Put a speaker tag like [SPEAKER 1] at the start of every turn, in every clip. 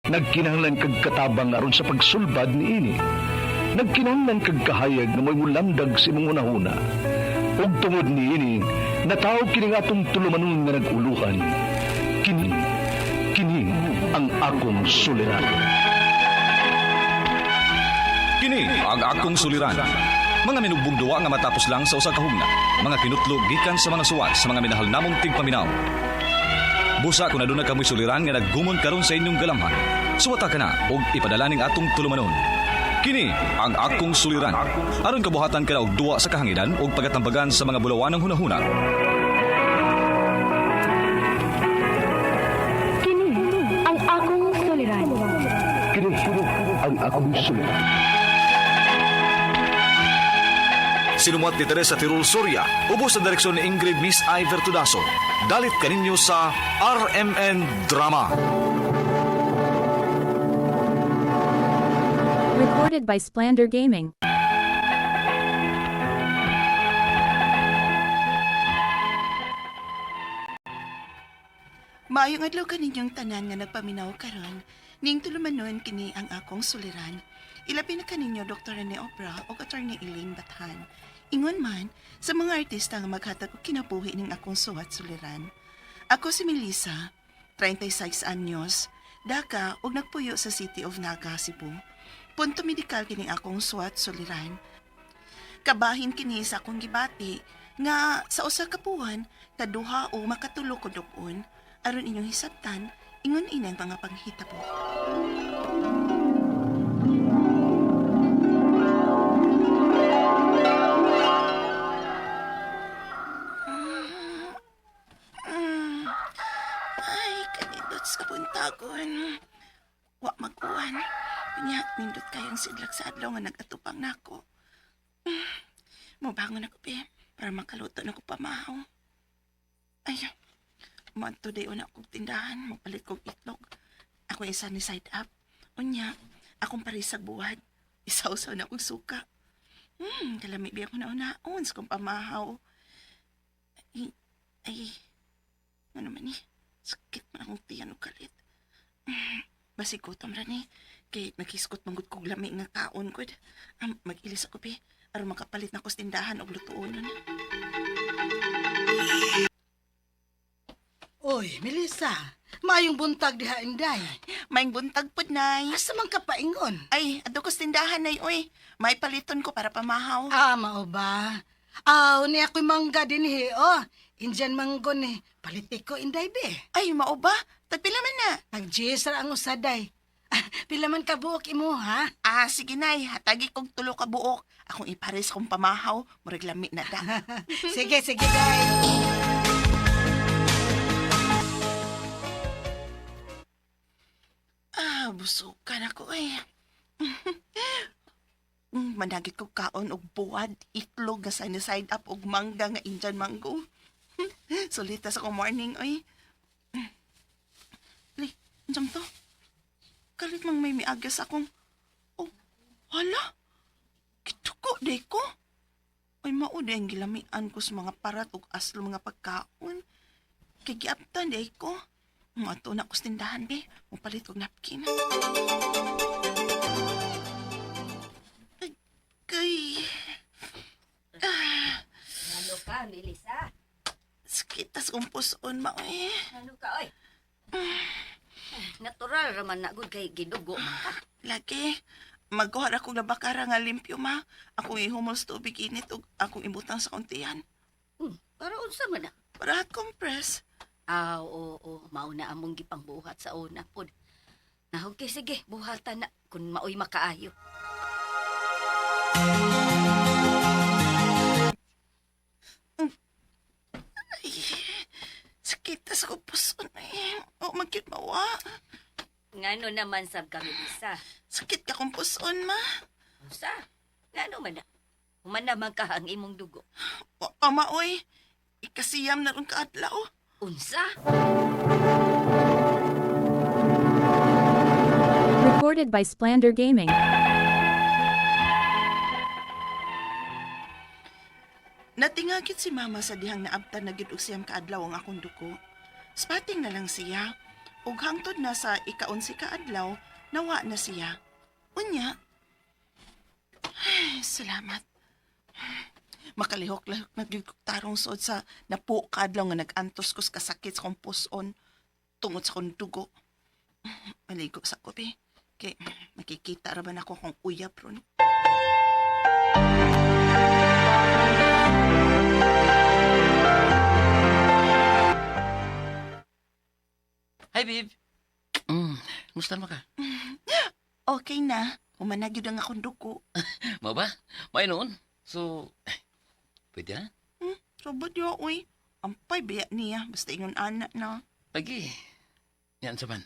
[SPEAKER 1] Nagkinahanglan kag katabang aron sa pagsulbad ni ini. Nagkinahanglan kag kahayag na may mulamdag sa imong unahuna. Ug tungod ni ini, natawag kini nga atong tulumanon nga naguluhan. Kini ang akong suliran.
[SPEAKER 2] Kini ang akong suliran. Mga minugbong duwa nga matapos lang sa usa ka hugna. Mga kinutlog gikan sa mga suwat sa mga minahal namong tigpaminaw. Busa kung aduna kamoy suliran nga naggumon karon sa inyong galamhan. Suwata ka na og ipadala ning atong tulumanon. Kini ang akong suliran. Aron kabuhatan ka na og duwa sa kahanginan og pagatambagan sa mga bulawanang hunahuna.
[SPEAKER 3] Kini ang akong suliran.
[SPEAKER 1] Kini ang akong suliran.
[SPEAKER 2] Sinumat ni Teresa Tirul Soria, ubos sa direksyon ni Ingrid Miss Iver Tudaso. Dalit kaninyo sa RMN Drama.
[SPEAKER 4] Recorded by Splander Gaming.
[SPEAKER 5] Maayong adlaw kaninyong tanan nga nagpaminaw karon, ning tulumanon kini ang akong suliran. Ilabi na kaninyo Dr. Rene Obra o Attorney Elaine Bathan. Ingon man sa mga artista nga maghatag og kinabuhi ning akong suwat suliran. Ako si Melissa, 36 anyos, daka og nagpuyo sa City of Naga, Cebu. Punto medikal kining akong suwat suliran. Kabahin kini sa akong gibati nga sa usa ka buwan kaduha o makatulo ko dug-on aron inyong hisabtan ingon inang mga panghitabo. Ay, kanindot sa kabuntagon. Wa magkuhan. Kanya, nindot kayang sidlak sa adlaw nga nag-atupang nako. Mabangon ako, be, para makaluto na ko pamahaw. Ay, manto day una kong tindahan, magpalit kong itlog. Ako isa ni side up. Unya, akong parisag buwad. Isaw-saw na akong suka. Kalami biya ko na unaon sa kong pamahaw. Ay, ano man eh, sakit man akong tiyan o kalit. Basig ko tamra ni, kay nakiskot manggod kong lami nga kaon ko. Mag-ilis ako, be, aron makapalit na ko sa tindahan o lutuon nun.
[SPEAKER 6] Oy, Melissa, maayong buntag diha inday.
[SPEAKER 5] Maing buntag pod, nay.
[SPEAKER 6] Asa man ka paingon?
[SPEAKER 5] Ay, adto ko sa tindahan, nay, oy. May paliton ko para pamahaw.
[SPEAKER 6] Mao ba? Ni ako'y mangga din oh. Indian manggo ni. Paliti ko inday be.
[SPEAKER 5] Ay, mao ba? Tagpila man na.
[SPEAKER 6] Nag-gisra ang usaday. Pila man ka buok imo, ha?
[SPEAKER 5] Sige, nay. Hatagi kong tulo ka buok. Akong ipares kong pamahaw. Murag lami na da.
[SPEAKER 6] Sige, day.
[SPEAKER 5] Busukan ako eh. Managit ko kaon og buwad, itlog nga side up og mangga nga Indian mango. Solita sa kong morning ay. Li, anjam to. Kalit mang may miagas akong. Oh, hala. Kituko day ko. Ay mao day ang gilamian ko sa mga parat og aslo mga pagkaon. Kay giaptan day ko. Mato na ko sa tindahan, be. Mupalit kong napkin. Ay, kay...
[SPEAKER 7] Ano ka, Melissa?
[SPEAKER 5] Sakitas kong puson, ma, eh.
[SPEAKER 7] Ano ka, oy? Natural raman na good kay gidugo man ka.
[SPEAKER 5] Lagi, magkuhar akong labakara nga limpyo, ma. Akong ihumol sa tubig init o akong ibutang sa kontiyan.
[SPEAKER 7] Para unsa man na?
[SPEAKER 5] Para hot compress.
[SPEAKER 7] Oo, mauna among gipang buhat sa una pod. Okay, sige, buhatan na kung maoy makaayo.
[SPEAKER 5] Ay, sakitas ko puson, eh. O, magkit mawa.
[SPEAKER 7] Ngano naman sab ka, Melissa?
[SPEAKER 5] Sakit ka kong puson, ma.
[SPEAKER 7] Unsa? Ngano man na? Human naman ka ang imong dugo.
[SPEAKER 5] O, pamaoy. Ikasiyam na ron kaadlaw.
[SPEAKER 7] Unsa?
[SPEAKER 4] Recorded by Splander Gaming.
[SPEAKER 5] Natingagit si mama sa dihang naabtan na gid og siyam kaadlaw ang akong duko. Spating na lang siya. ug hangtod na sa ika-11 ka adlaw, nawa na siya. Unya, salamat. Makalihok-lahok na gyud kog tarong suod sa napo ka adlaw nga nag-antos ko sa kasakit sa kong puson tungod sa kong dugo. Maligo sa kopi. Kay makikita ra man ako kung uyab ron.
[SPEAKER 8] Hi, babe. Musta naman ka?
[SPEAKER 5] Okay na. Humanag yun ang akong dugo.
[SPEAKER 8] Mau ba? May noon. So, pwede na?
[SPEAKER 5] Sabot yun, uy. Ampay biya niya. Basta ingon anak na.
[SPEAKER 8] Lagi. Yan sa man.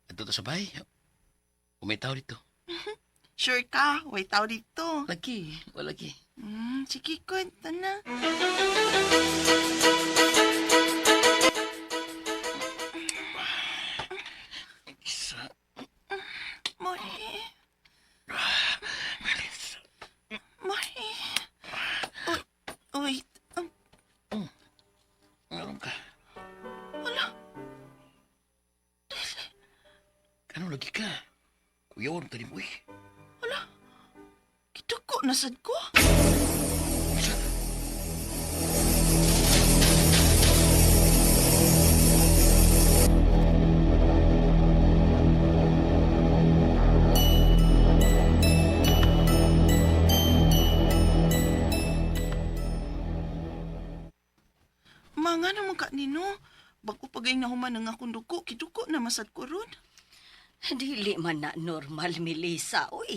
[SPEAKER 8] At ito sa bahay. Umay tao dito.
[SPEAKER 5] Sure ka? Way tao dito.
[SPEAKER 8] Lagi. Wala lagi.
[SPEAKER 5] Sige, kwenta na.
[SPEAKER 8] Isa.
[SPEAKER 5] Mori. Mori. Wait.
[SPEAKER 8] Meron ka.
[SPEAKER 5] Wala.
[SPEAKER 8] Ano lagi ka? Kuya, wala tadi mo eh.
[SPEAKER 5] Kituko na sad ko. Mga naman ka nino. Bago pagay na human ang akong dugo, kituko na masad ko ron.
[SPEAKER 7] Dili man na normal, Melissa, uy.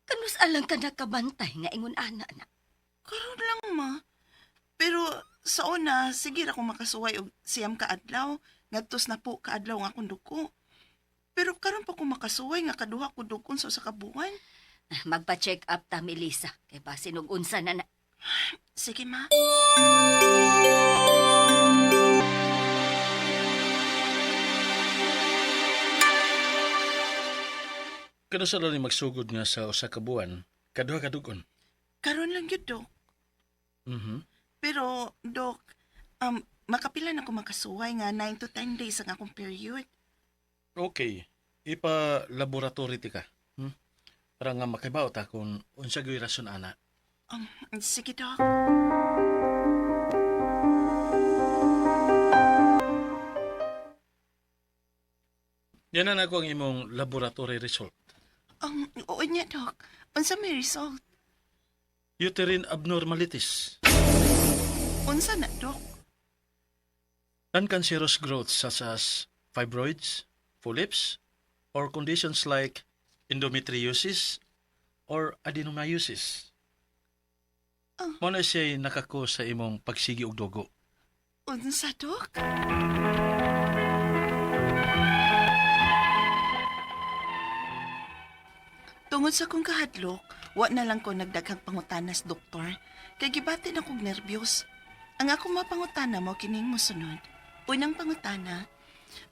[SPEAKER 7] Kanus alang ka nakabantay nga ingon ana na.
[SPEAKER 5] Karon lang ma. Pero sa una, sige ra kung makasuway og siyam ka adlaw, ngadtos na po ka adlaw nga akong dugo. Pero karon pa ko makasuway nga kaduha ko dugon sa usa ka buwan.
[SPEAKER 7] Magpa-check up ta, Melissa. Kay basin og unsa na na.
[SPEAKER 5] Sige ma.
[SPEAKER 9] Kada sa ni magsugod nga sa usa ka buwan, kaduha ka dugon.
[SPEAKER 5] Karon lang yun, Dok. Pero, Dok, makapila na ko makasuway nga 9 to 10 days ang akong period.
[SPEAKER 9] Okay. Ipa-laboratory ti ka. Para nga makibaw ta kung unsa gyud rason ana.
[SPEAKER 5] Sige, Dok.
[SPEAKER 9] Yan na ako ang imong laboratory result.
[SPEAKER 5] Oo niya, Dok. Unsa may result?
[SPEAKER 9] Uterine abnormalities.
[SPEAKER 5] Unsa na, Dok?
[SPEAKER 9] Non-cancerous growths such as fibroids, polyps, or conditions like endometriosis or adenomyosis. Mo na siya'y nakako sa imong pagsigi og dugo.
[SPEAKER 5] Unsa, Dok? Tungod sa kong kahadlok, wa na lang ko nagdaghang pangutanas, doktor. Kay gibati na kong nervyos. Ang akong mapangutana mo kining mosunod. Unang pangutana,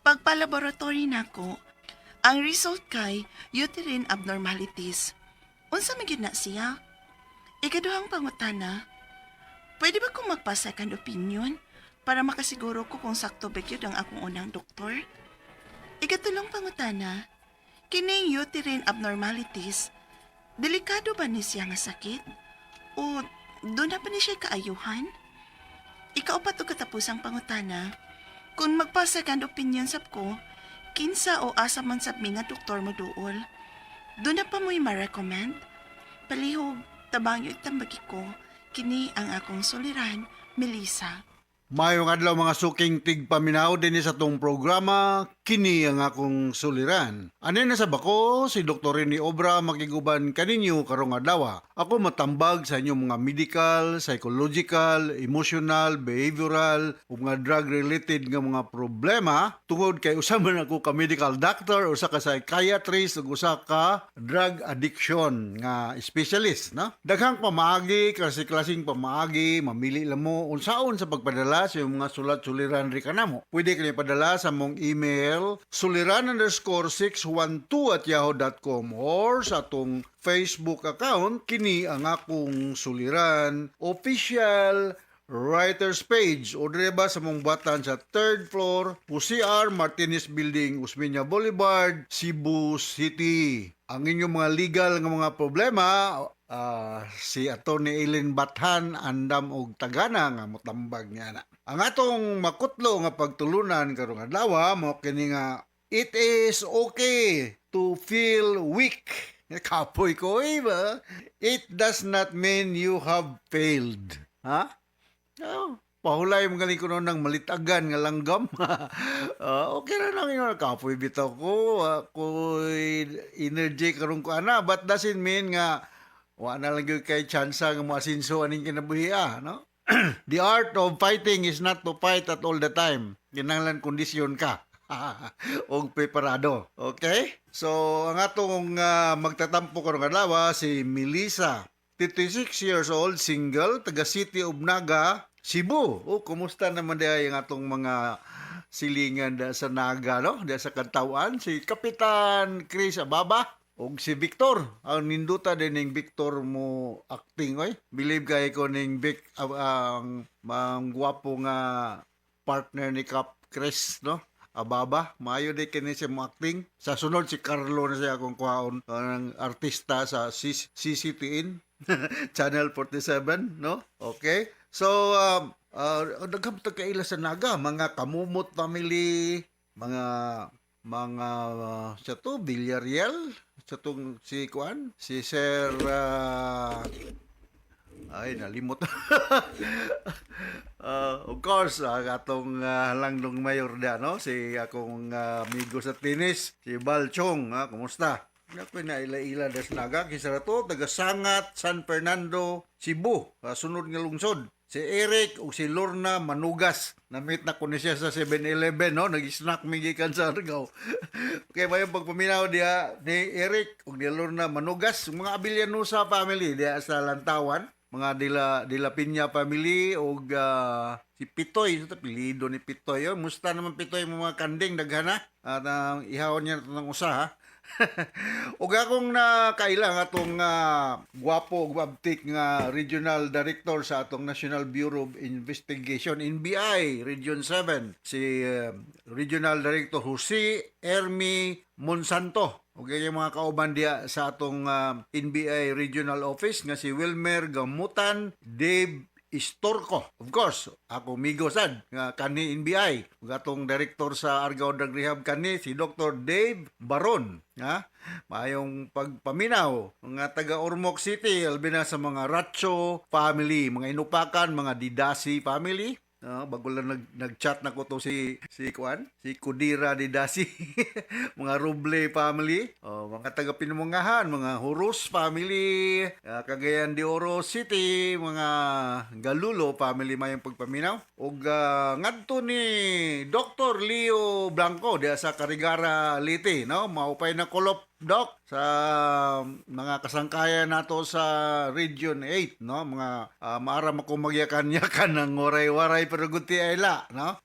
[SPEAKER 5] pagpalaboratory nako, ang result kay uterine abnormalities. Unsa man gyud na siya? Ikaduhang pangutana, pwede ba kong magpa-second opinion para makasiguro ko kung sakto ba gyud ang akong unang doktor? Ikatulong pangutana, kining uterine abnormalities, delikado ba ni siya nga sakit? O doon na ba ni siya kaayuhan? Ikaupat o katapusang pangutana, kung magpa-second opinion sab ko, kinsa o asa man sab mi nga doktor mo duol, doon na pa mo'y ma-recommend? Palihog, tabang yung itambagi ko, kini ang akong suliran, Melissa.
[SPEAKER 10] Mayong adlaw mga suking tigpaminaw din sa tong programa, kini ang akong suliran. Ano na sa bako, si Dr. Rene Obra makiguban kaninyo karong adlaw. Ako matambag sa inyong mga medical, psychological, emotional, behavioral, o mga drug-related nga mga problema. Tungod kay usa man ako ka medical doctor, usa ka psychiatrist, ug usa ka drug addiction nga specialist. No? Daghang pamaagi, klaseng pamaagi, mamili lang mo unsaon sa pagpadala sa mga sulat-suliran ri kanamo. Pwede kayo padala sa mong email suliran_612@yahoo.com or sa atong Facebook account kini ang akong suliran official writer's page o diba sa mong batan sa 3rd floor UCR Martinez Building, Usmeña Boulevard, Cebu City. Ang inyong mga legal nga mga problema, si Atty. Eileen Bathan andam og tagana nga motambag niya na. Ang atong makutlo nga pagtulunan karong adlaw mo kini nga it is okay to feel weak. Kapoy ko ba? It does not mean you have failed. Ha? Oh, pahulay mo galing ko noon ng malitagan nga langgam. Okay na lang yun. Kapoy bitaw ko. Ako'y energy karong ko ana. But doesn't mean nga wa na lang yung kay tsansa nga maasinso aning kinabuhi no? The art of fighting is not to fight at all the time. Kinahanglan kondisyon ka. Og preparado. Okay? So, ang atong magtatampo karong adlaw si Melissa, 56 years old, single, taga City of Naga, Cebu. Kumusta naman diya yung atong mga silingan da sa Naga, no? Diya sa Kantawan, si Kapitan Chris Ababa, og si Victor. Ang ninduta din ning Victor mo acting, oy. Believe kay ko ning Vic, ang gwapo nga partner ni Cap Chris, no? Ababa, maayo di kini siya mo acting. Sa sunod si Carlo na siya akong kuhaon ng artista sa CCTN Channel 47, no? Okay? So, nagkamtag kaila sa Naga, mga Kamumot family, mga siya to, Villarreal, siya tong si Kuan, si Sir ay, nalimot. Of course, atong langdong mayor da, no? Si akong amigo sa tennis, si Balchong. Kumusta? Ako na ila-ila das Naga. Kisara to, taga Sangat, San Fernando, Cebu. Sunod nga lungsod. Si Eric o si Lorna Manugas. Namit na ko ni siya sa 7-Eleven, no? Nag-snack migikan sa Argao. Okay, ba yung pagpaminaw diya ni Eric o ni Lorna Manugas. Mga Abillanusa family diya sa Lantawan. Mga Dila Piña family o si Pitoy, ito pilido ni Pitoy. Musta naman Pitoy mga kanding daghana at ihawon niya ng usa ha. Ug akong nakailang atong gwapo gwabtik nga regional director sa atong National Bureau of Investigation NBI Region 7 si Regional Director Jose Ermi Monsanto. Okay, yung mga kauban diya sa atong NBI Regional Office nga si Wilmer Gamutan, Dave Istorco. Of course, ako migo sad nga kani NBI. Ug atong director sa Argao Drug Rehab kani si Dr. Dave Baron. Mayong pagpaminaw mga taga Ormoc City albi na sa mga Ratcho family, mga Inupakan, mga Didasi family. Bago lang nag-chat na ko to si Kuan, si Kudira Didasi, mga Roble family, mga taga Pinumungahan, mga Huros family, Cagayan de Oro City, mga Galulo family mayong pagpaminaw. Og ngadto ni Dr. Leo Blanco diya sa Carigara Leyte, no? Maupay na kolop Doc, sa mga kasangkayan nato sa Region 8, no? Mga maaram ako magyakan-yakan ng waray-waray pero guti ayla, no?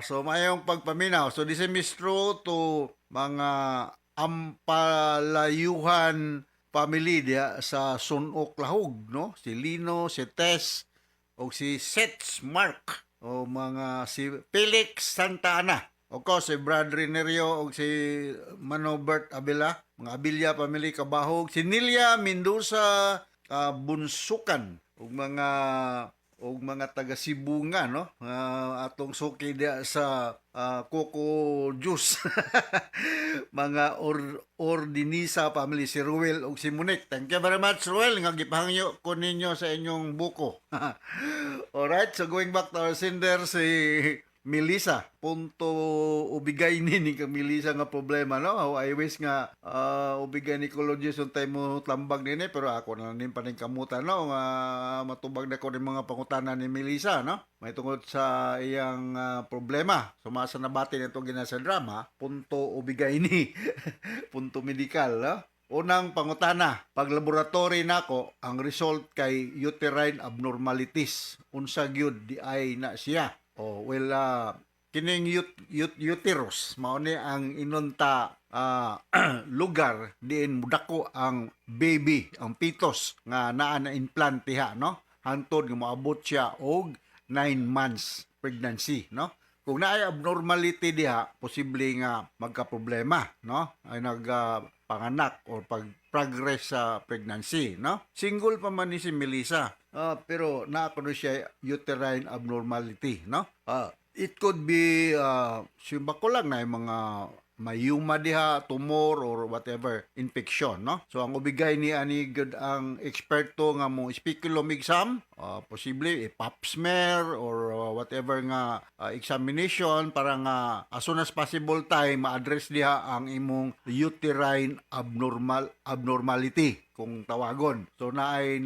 [SPEAKER 10] So mayong pagpaminaw. So this is true to mga Ampalayuhan family diya sa Sunok Lahog, no? Si Lino, si Tess, o si Sets Mark, o mga si Felix Santa Ana. O ko, si Brad Renerio o si Manobert Abela, mga Abilya family Kabahog, si Nilia Mendoza Bunsukan, o mga taga Cebu nga, no? Atong suki dia sa Coco Juice. Mga Ordinisa family, si Ruel o si Monique. Thank you very much, Ruel, nga gipahangyo ko ninyo sa inyong buko. Alright, so going back to our sender, si Melissa, punto ubigay ni kang Melissa nga problema, no? I wish nga ubigay ni Cologis yung time mo tambag nini, pero ako na rin pa rin kamutan, no? Matubag na ko rin mga pangutanan ni Melissa, no? May tungkol sa iyang problema. Sumasa na bati na itong ginasa drama, punto ubigay ni, punto medical, no? Unang pangutana, pag laboratory nako, ang result kay uterine abnormalities. Unsa gyud di ay na siya. Kining uterus mao ni ang inunta lugar diin mudako ang baby, ang fetus nga naa na implant diha, no? Hantod nga moabot siya og 9 months pregnancy, no? Kung naay abnormality diha, posible nga magka-problema, no? Ay panganak or pag-progress sa pregnancy, no? Single pa man ni si Melissa, pero naako siya uterine abnormality, no? It could be simba ko lang na yung mga mayuma diha, tumor or whatever infection, no? So ang ubigay ni ani gud ang eksperto nga mo speculum exam, posible pap smear or whatever nga examination para nga as soon as possible time ma-address diha ang imong uterine abnormality kung tawagon. So naay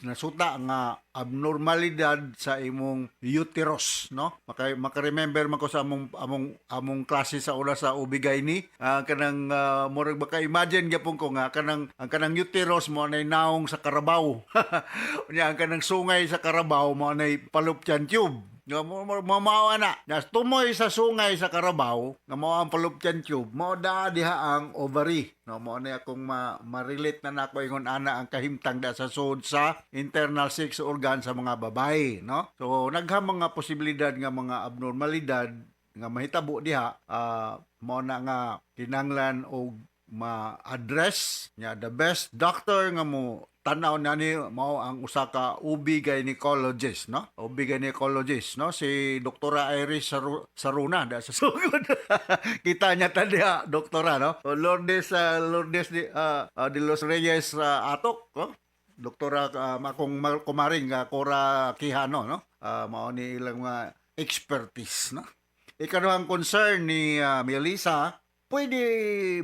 [SPEAKER 10] nasuta nga abnormalidad sa imong uterus, no? Maka-remember man ko sa among klase sa una sa ubigay ni kanang murag baka imagine gyapon ko nga ang kanang uterus mo nay naong sa karabaw. Unya ang kanang sungay sa karabaw mo nay fallopian tube. Mao na tumoy sa sungay sa karabaw nga mao ang fallopian tube, mao diha ang ovary, no? Mao na akong ma-relate na nako ingon ana ang kahimtang da sa sud sa internal sex organ sa mga babae, no? So naghamang nga posibilidad nga mga abnormalidad nga mahitabo diha, mao na nga kinanglan og ma-address nya the best doctor nga mo tanaw na ni mao ang usa ka OB gynecologist, no? OB gynecologist, no? Si Doktora Iris Saruna da sa sugod. Kita niya tadi doktora, no? Lourdes de los Reyes Atok, no? Doktora makong kumaring Cora Quijano, no? Mao ni ilang mga expertise, no? Ikaduhang concern ni Melissa, pwede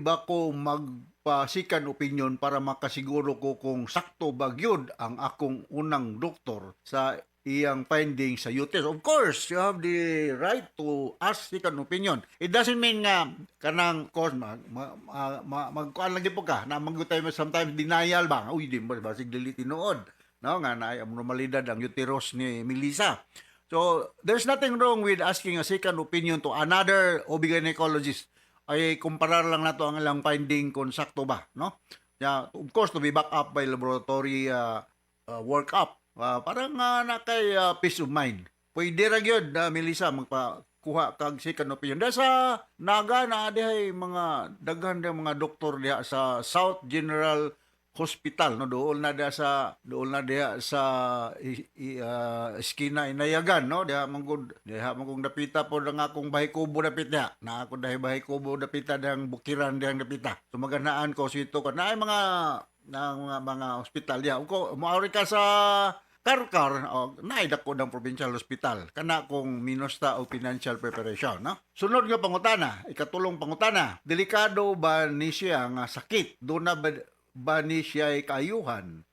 [SPEAKER 10] ba ko magpasikan opinion para makasiguro ko kung sakto ba gyud ang akong unang doktor sa iyang findings sa uterus? Of course, you have the right to ask second opinion. It doesn't mean nga kanang course magkuan lagi po ka na magutay mo sometimes denial ba? Uy, di ba basig dili tinuod, no? Nga naay abnormalidad ang uterus ni Melissa. So, there's nothing wrong with asking a second opinion to another OB-gynecologist. Ay kumparar lang nato ang ilang finding kung sakto ba, no? Yeah, of course to be back up by laboratory workup para nga na kay peace of mind. Pwede ra gyud Melissa magpakuha kag second opinion. Da sa Naga na dihay mga daghan mga doktor diha sa South General Hospital, no? Dool na diha sa Esquina Inayagan, no? Diha mangud dapita po ang akong bahay kubo dapit diha. Na ako dahi bahay kubo dapita dang bukiran dihang dapita. Sumaganaan ko sito ka na mga hospital diha. Ko maori ka sa Karkar, naida ko ng provincial hospital. Kana kong minusta o financial preparation, no? Sunod nga pangutana, ikatulong pangutana. Delikado ba ni siya nga sakit? Doon na ba ni siya ay kaayuhan?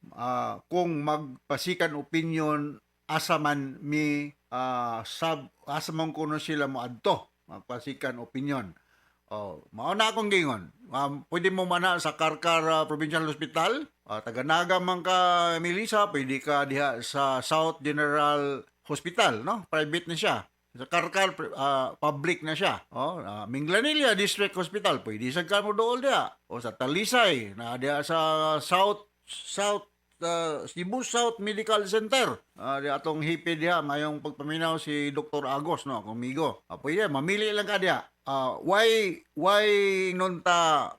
[SPEAKER 10] Kung magpasikan opinion asa man kuno sila mo adto magpasikan opinion. Mao na akong gingon. Pwede mo mana sa Karkar Provincial Hospital, taga-Naga man ka Melissa, pwede ka diha sa South General Hospital, no? Private na siya. Sa Karkar, public na siya. Minglanilla District Hospital, pwede sa kamo dool diha. O sa Talisay, na diha sa Cebu South Medical Center. Di atong hipi diha, ngayong pagpaminaw si Dr. Agos, no? Kumigo. Pwede, mamili lang ka diha. Why nunta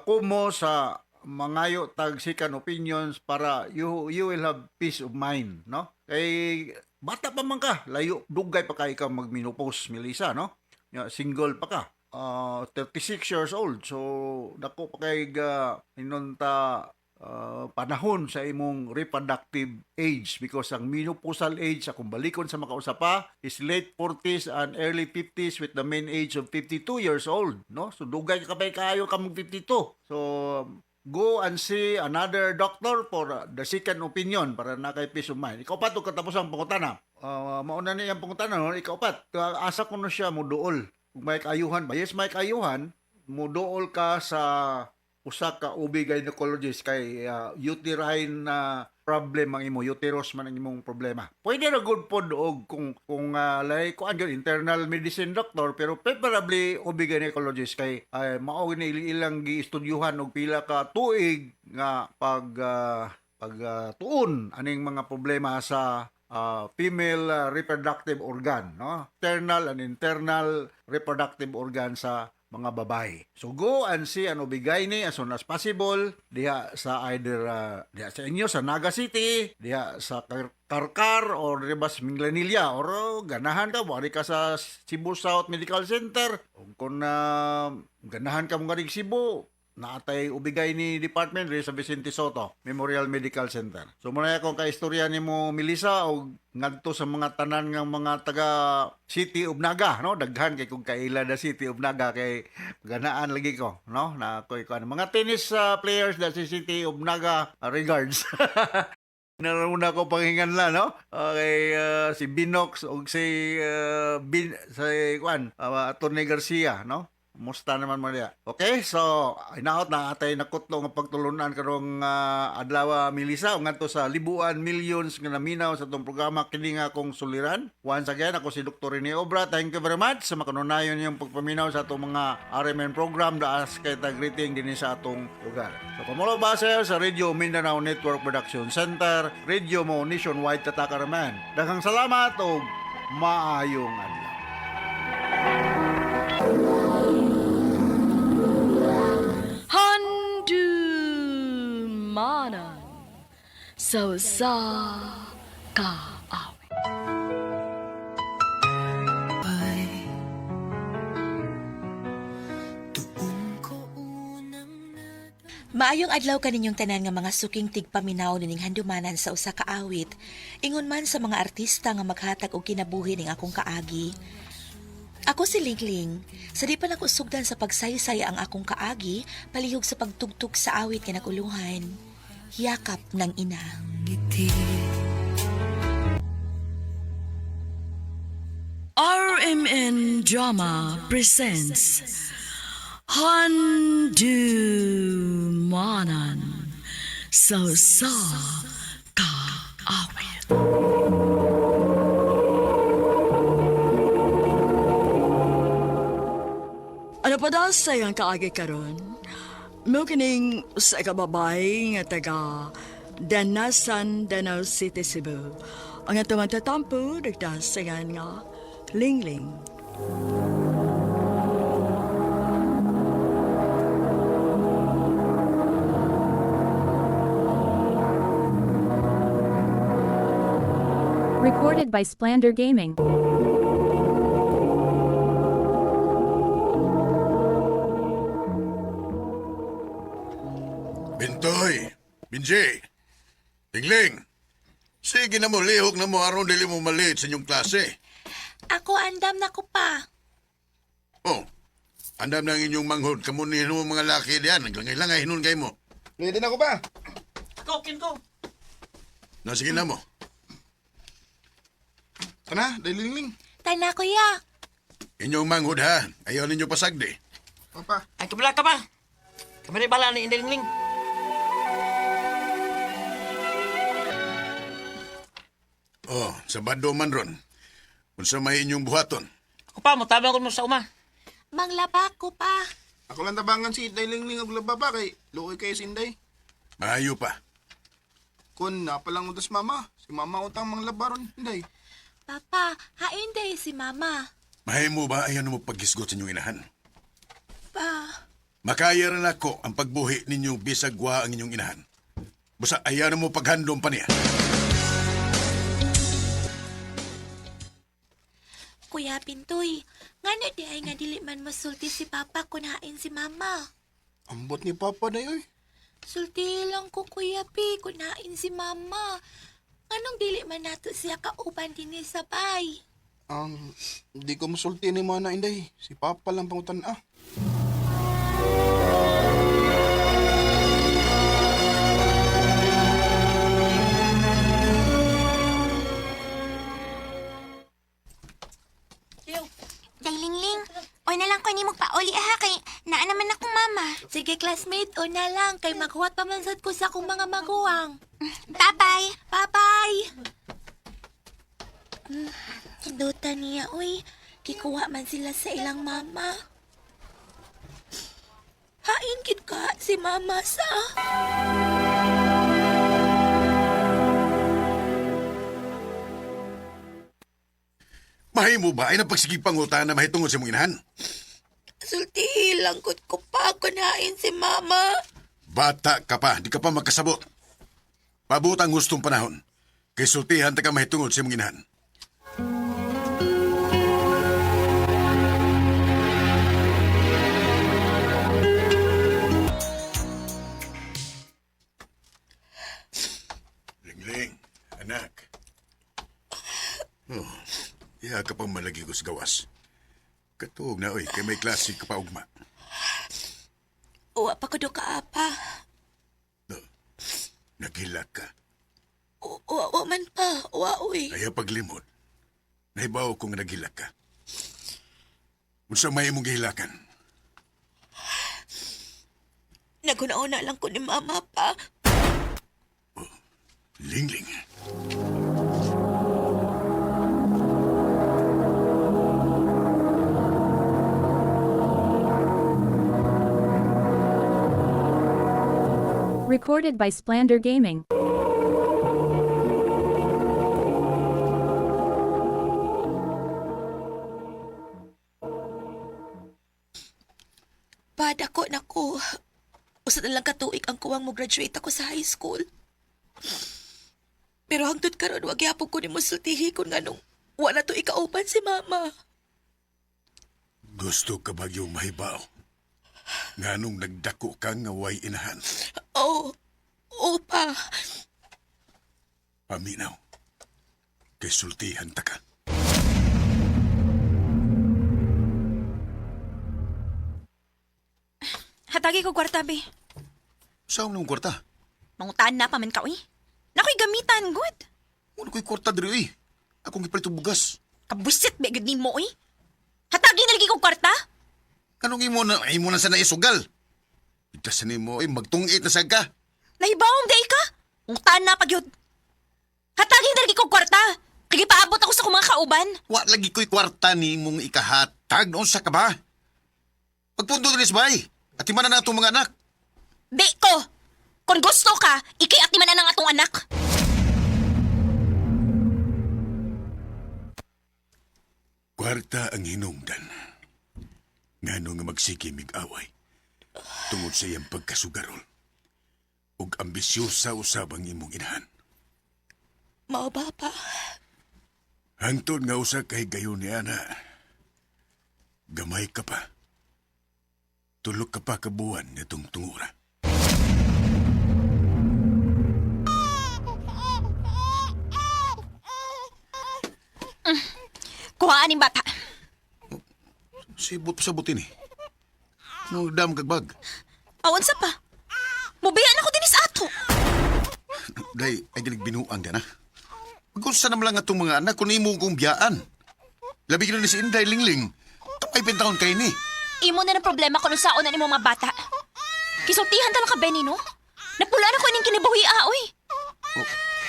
[SPEAKER 10] kumo sa mangayo tag second opinions para you will have peace of mind, no? Kay bata pa man ka, layo, dugay pa ka ikaw magmenopause, Melissa, no? Single pa ka. 36 years old. So, dako pa kay inunta panahon sa imong reproductive age because ang menopausal age, kung balikon sa makausapa, is late 40s and early 50s with the mean age of 52 years old, no? So, dugay ka pa kayo ka mag 52. So, go and see another doctor for the second opinion para na kay peace of mind. Ikaw pa ito katapos ang pangutana. Mauna niya ang pangutana, no? Ikaw pa, asa ko na siya mo dool. Kung may kaayuhan ba? Yes, may kaayuhan. Mo dool ka sa usa ka OB gynecologist kay uterine problem ang imo, uterus man ang imong problema. Pwede na good pod og kung like ko ang internal medicine doctor, pero preferably OB gynecologist kay mao ni ilang giistudyuhan og pila ka tuig nga pag tuon aning mga problema sa female reproductive organ, no? External and internal reproductive organ sa mga babae. So go and see ano bigay ni as soon as possible diha sa either diha sa inyo sa Naga City, diha sa Karkar or Ribas Minglanilla or ganahan ka wari ka sa Cebu South Medical Center. Kung ganahan ka mga rig Cebu, naatay ubigay ni department rin sa Vicente Soto Memorial Medical Center. So muna akong kaistorya ni mo Melissa o ngadto sa mga tanan ng mga taga City of Naga, no? Daghan kay kung kaila da City of Naga kay ganaan lagi ko, no? Na koy mga tennis players da si City of Naga, regards. Naruna ko panghinganla, no? Okay, si Binox o si Atty. Garcia, no? Musta naman mo niya. Okay, so inaot na atay nakutlo nga pagtulunan karong adlaw Melissa o ngadto sa libuan millions nga naminaw sa itong programa kini nga akong suliran. Once again, ako si Dr. Rene Obra. Thank you very much sa makanunayon yung pagpaminaw sa itong mga RMN program daas kay greeting din sa atong lugar. So pamulo ba sa Radio Mindanao Network Production Center, Radio mo nationwide tatakaraman. Daghang salamat o maayong adlaw.
[SPEAKER 11] Handumanan sa kaawit.
[SPEAKER 12] Maayong adlaw kaninyong tanan nga mga suking tigpaminaw nining handumanan sa usa ka awit. Ingon man sa mga artista nga maghatag og kinabuhi ning akong kaagi. Ako si Lingling. Sa di pa nakusugdan sa pagsaysay ang akong kaagi, palihog sa pagtugtog sa awit nga naguluhan. Yakap ng ina.
[SPEAKER 11] RMN Drama presents Handumanan sa kaawit. Ano pa daw sayang kaagi karon? Mo kining usa ka babay nga taga Danasan, Danau City, Cebu. Ang atong tatampo nagdasayan nga Lingling.
[SPEAKER 4] Recorded by Splander Gaming.
[SPEAKER 13] Bintoy, Binji, Lingling, sige na mo, lihok na mo aron dili mo maliit sa inyong klase.
[SPEAKER 12] Ako andam na ko pa.
[SPEAKER 13] Oh, andam na ang inyong manghod, kamunihin mo mga laki diyan, naglangay-langay hinun kay mo.
[SPEAKER 14] Pwede na ko ba? Kokin ko.
[SPEAKER 13] Na, sige na mo.
[SPEAKER 14] Tana, dahil Lingling.
[SPEAKER 12] Tana kuya.
[SPEAKER 13] Inyong manghod ha, ayaw ninyo pasagdi.
[SPEAKER 14] Papa.
[SPEAKER 15] Ay, kabala ka pa. Kamari bala ni Lingling.
[SPEAKER 13] Oh, sabado man ron. Unsa may inyong buhaton?
[SPEAKER 15] Ako pa, mutabang ko mo sa uma.
[SPEAKER 12] Manglaba ko pa.
[SPEAKER 14] Ako lang tabangan si Lingling og laba pa kay luoy kay Sinday.
[SPEAKER 13] Maayo pa.
[SPEAKER 14] Kun napalang utas mama, si mama utang manglaba ron, Inday.
[SPEAKER 12] Papa, hain day si mama.
[SPEAKER 13] Mahay mo ba ayaw mo paghisgot sa inyong inahan?
[SPEAKER 12] Pa.
[SPEAKER 13] Makaya rin ako ang pagbuhi ninyo bisag wa ang inyong inahan. Basta ayaw na mo paghandom pa niya.
[SPEAKER 12] Kuya Pintoy, ngano di ay nga dili man masulti si Papa kung hain si Mama.
[SPEAKER 14] Ambot ni Papa na yoy.
[SPEAKER 12] Sulti lang ko Kuya Pi kung hain si Mama. Anong dili man nato siya kauban din ni sabay?
[SPEAKER 14] Di ko masulti ni Mana Inday. Si Papa lang pangutan
[SPEAKER 12] Lingling, o na lang ko ni magpauli kay naa naman akong mama. Sige classmate, o na lang kay maghuwat pamansad ko sa akong mga maguwang. Bye-bye. Bye-bye. Hinduta niya, uy. Kikuha man sila sa ilang mama. Hain gid ka si mama sa...
[SPEAKER 13] Mahimo ba ay napagsigipangutan na mahitungod sa mong inahan?
[SPEAKER 12] Sulti lang ko pa kunain si mama.
[SPEAKER 13] Bata ka pa, di ka pa magkasabot. Pabuot ang gustong panahon. Kay sultihan ta ka mahitungod sa mong inahan. Lingling, anak. Oh, iya ka pang malagi ko sa gawas. Katuog na, oy, kay may klase ka pa ugma.
[SPEAKER 12] Uwa pa ko do ka, apa.
[SPEAKER 13] Naghilak ka.
[SPEAKER 12] Uwa man pa. Uwa, uy.
[SPEAKER 13] Kaya paglimod, naibaw kong naghilak ka. Unsa may imong gihilakan?
[SPEAKER 12] Naguna-una lang ko ni mama pa.
[SPEAKER 13] Lingling.
[SPEAKER 4] Recorded by Splander Gaming.
[SPEAKER 12] Padako na ko. Usa na lang katuig ang kuwang mo graduate ako sa high school. Pero hangtod karon wag gyapon ko nimo sultihi kun nganong wala to ikauban si mama.
[SPEAKER 13] Gusto ka ba yung mahibaw? Nganong nagdako ka nga way inahan?
[SPEAKER 12] Oh, opa.
[SPEAKER 13] Paminaw. Kay sultihan ta ka.
[SPEAKER 16] Hatagi ko kwarta, be.
[SPEAKER 13] Saan nung kwarta?
[SPEAKER 16] Mangutaan na pa man ka, uy. Nakoy gamitan, good.
[SPEAKER 13] Ano ko'y kwarta diri, eh? Akong gipalit og bugas.
[SPEAKER 16] Kabusit, be, good mo, uy. Hatagi na lagi ko kwarta.
[SPEAKER 13] Anong imo na sa naisugal? Itas na mo, eh, magtungit na sa ka.
[SPEAKER 16] Nahibawang day ka. Mangutaan na pag yun. Hatagi na lagi ko kwarta. Lagi paabot ako sa kumang kauban.
[SPEAKER 13] Wa lagi ko'y kwarta ni mong ikahatag. Noon sa ka ba? Pagpundo din bay. At imanan na itong mga anak.
[SPEAKER 16] Be ko. Kung gusto ka, ikiatiman na ng atong anak.
[SPEAKER 13] Kwarta ang hinungdan. Ngano nga magsige mig-away. Tungod sa iyang pagkasugarol. Ug ambisyosa usabang imong inahan.
[SPEAKER 12] Mao ba pa?
[SPEAKER 13] Hangtod nga usa kay gayon ni ana. Gamay ka pa. Tulog ka pa kabuhan nitong tungura.
[SPEAKER 16] Kuhaan ni bata.
[SPEAKER 13] Sibot pa sa buti ni. No dam kagbag.
[SPEAKER 16] Awan sa pa. Mubiyan ako din sa ato.
[SPEAKER 13] Day, ay ginig binuang ka na. Magkunsa naman lang atong mga anak kung imo kong biyaan. Labi ka na si Inday Lingling. Tamay pentahon kay ni.
[SPEAKER 16] Imo na ng problema kung saan na ni mga bata. Kisultihan talaga ka, Benny, no? Napula na ko ining kinibuhi, aoy.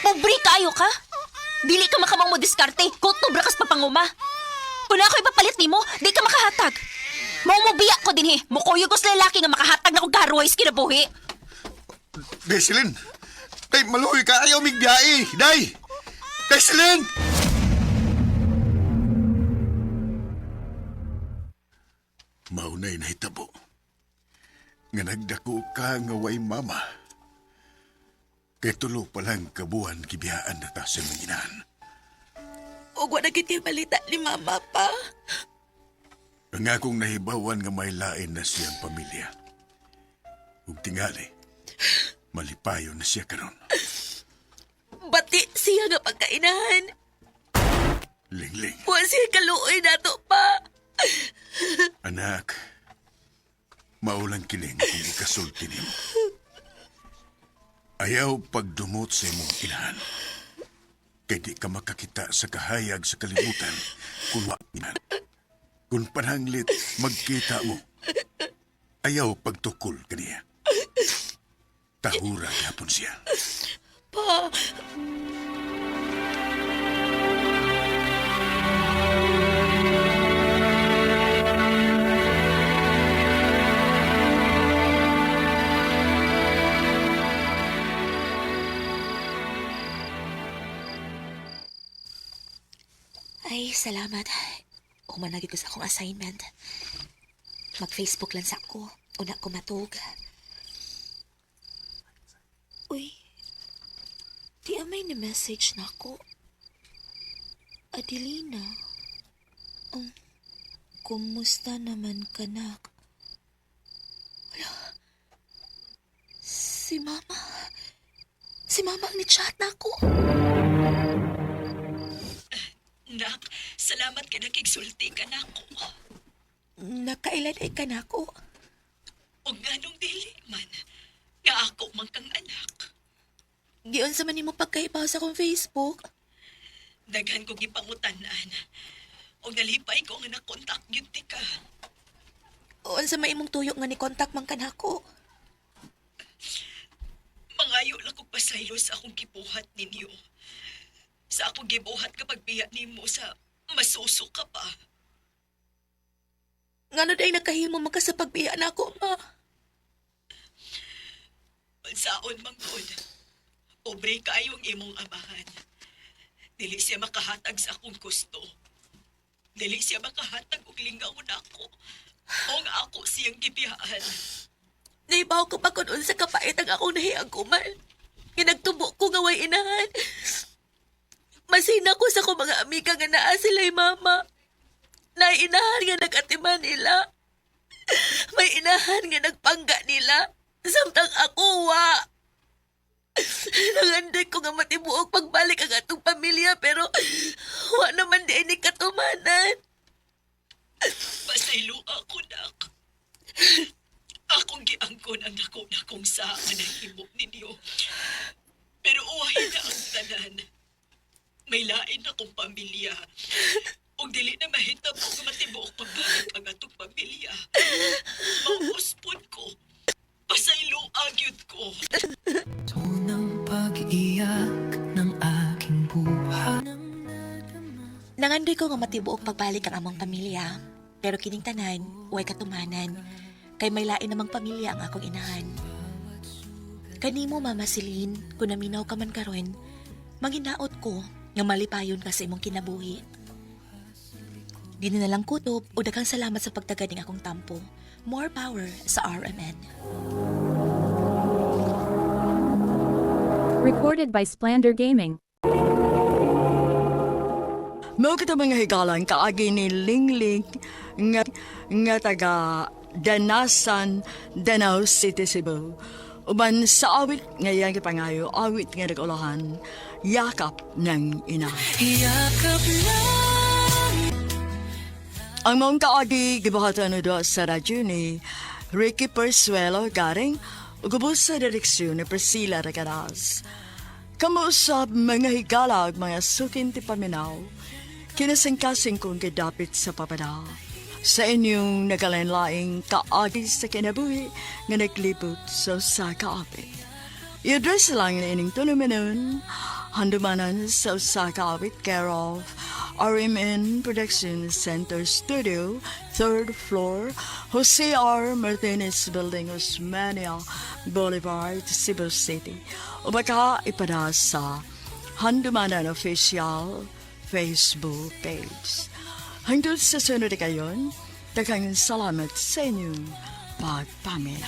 [SPEAKER 16] Pobre kayo ka. Dili ka makamang mo diskarte, kung brakas papanguma. Kung ako ipapalit ni mo, di ka makahatag. Maumubiyak ko din, mukuyugos lalaki nga makahatag na kong garuways kinabuhi.
[SPEAKER 13] Desilin, day maluhi ka, ayaw migbiyae, day! Desilin! Maunay na hitabo. Nga nagdako ka nga way mama. Kay tulo pa lang kabuhan kibiyaan na ta sa mga inahan.
[SPEAKER 12] Ug wa na giti balita ni mama pa.
[SPEAKER 13] Ang akong nahibawan nga may lain na siyang pamilya. Ug tingali, malipayo na siya karon.
[SPEAKER 12] Bati siya nga pagkainahan.
[SPEAKER 13] Lingling.
[SPEAKER 12] Wa siya kaluoy nato pa.
[SPEAKER 13] Anak, maulang kining kung ikasulti nimo. Ayaw pagdumot sa imong inahan. Kaya di ka makakita sa kahayag sa kalibutan kung wakinan. Kung pananglit, magkita mo. Ayaw pagtukol kaniya. Tahura yapon siya.
[SPEAKER 12] Pa. Ay, salamat. Humanagi ko sa akong assignment. Mag-Facebook lang sa ako. Una ko matug. Uy, di amay na message na ako. Adelina. Kumusta naman ka, nak? Wala. Si Mama. Si Mama ang ni-chat na ako.
[SPEAKER 11] Nak, salamat ka na kigsulti ka na ako.
[SPEAKER 12] Nakailanay ka na ako.
[SPEAKER 11] O ganong dili man, nga ako man kang anak.
[SPEAKER 12] Giyon sa man mo pagkaibaw sa akong Facebook.
[SPEAKER 11] Daghan kong ipangutanan. O nalipay ko nga na-contact yun ti ka.
[SPEAKER 12] O sa may imong tuyok nga ni kontak man ka na ako.
[SPEAKER 11] Mangayo lang kong pasaylo sa akong gibuhat ninyo. Sa akong gibuhat kapag biya nimo sa masuso ka pa.
[SPEAKER 12] Ngano day nakahimo man ka sa pagbiya na ako, ma?
[SPEAKER 11] Pansaon mang good. Pobre kayong imong amahan. Dili siya makahatag sa akong gusto. Dili siya makahatag og lingaw na ako. O nga ako siyang gibiyaan.
[SPEAKER 12] Naibaw ko pa kung unsa kapait ang akong nahiaguman. Ginagtubo ko nga way inahan. Masina ko sa ko mga amiga nga naa sila'y mama. Nainahan nga nag-atiman nila. May inahan nga nagpangga nila. Samtang ako, wa. Nanganday ko nga matibuog pagbalik ang atong pamilya pero wa naman di ni katumanan.
[SPEAKER 11] Pasaylo ako, nak. Akong giangkon ang nakong sa manahimok ninyo. Pero uwahin na ang tanan. May lain akong pamilya. Kung dili na mahitabo nga matibuok pagbalik ang atong pamilya. Mauuspon ko. Pasaylo agyod ko.
[SPEAKER 17] Unang pag-iyak ng aking buhay.
[SPEAKER 12] Nangandoy ko nga matibuok pagbalik ang among pamilya. Pero kining tanan, way katumanan. Kay may lain namang pamilya ang akong inahan. Kanimo, Mama Celine, kung naminaw ka man karon, manginaot ko nga malipayon ka sa imong kinabuhi. Di na lang kutob o daghang salamat sa pagtaganing akong tampo. More power sa RMN.
[SPEAKER 4] Recorded by Splander Gaming.
[SPEAKER 11] Mao kita mga higalan kaagi ni Lingling nga taga Danasan, Danau City, Cebu. Uban sa awit ngayon kipangayo, awit nga nag-ulahan, yakap ng ina.
[SPEAKER 17] Yakap lang.
[SPEAKER 11] Ang mong kaagi gibuhatan na doon sa radyo ni Ricky Persuelo garing ugubos sa direksyon ni Priscilla Regadas. Kamusap mga higalag mga sukin ti paminaw, kinasingkasing kong gidapit sa papada. Sa inyong nagalanlaing kaagi sa kinabuhi nga naglibot sa kaapit. I-address lang na ining tulumanon, handumanan sa kaapit care of RMN Production Center Studio, 3rd floor, Jose R. Martinez Building, Osmania Boulevard, Cebu City. O baka ipada sa Handumanan Official Facebook page. Hanggang sa sunod kayon, daghang salamat sa inyong pagpamilya.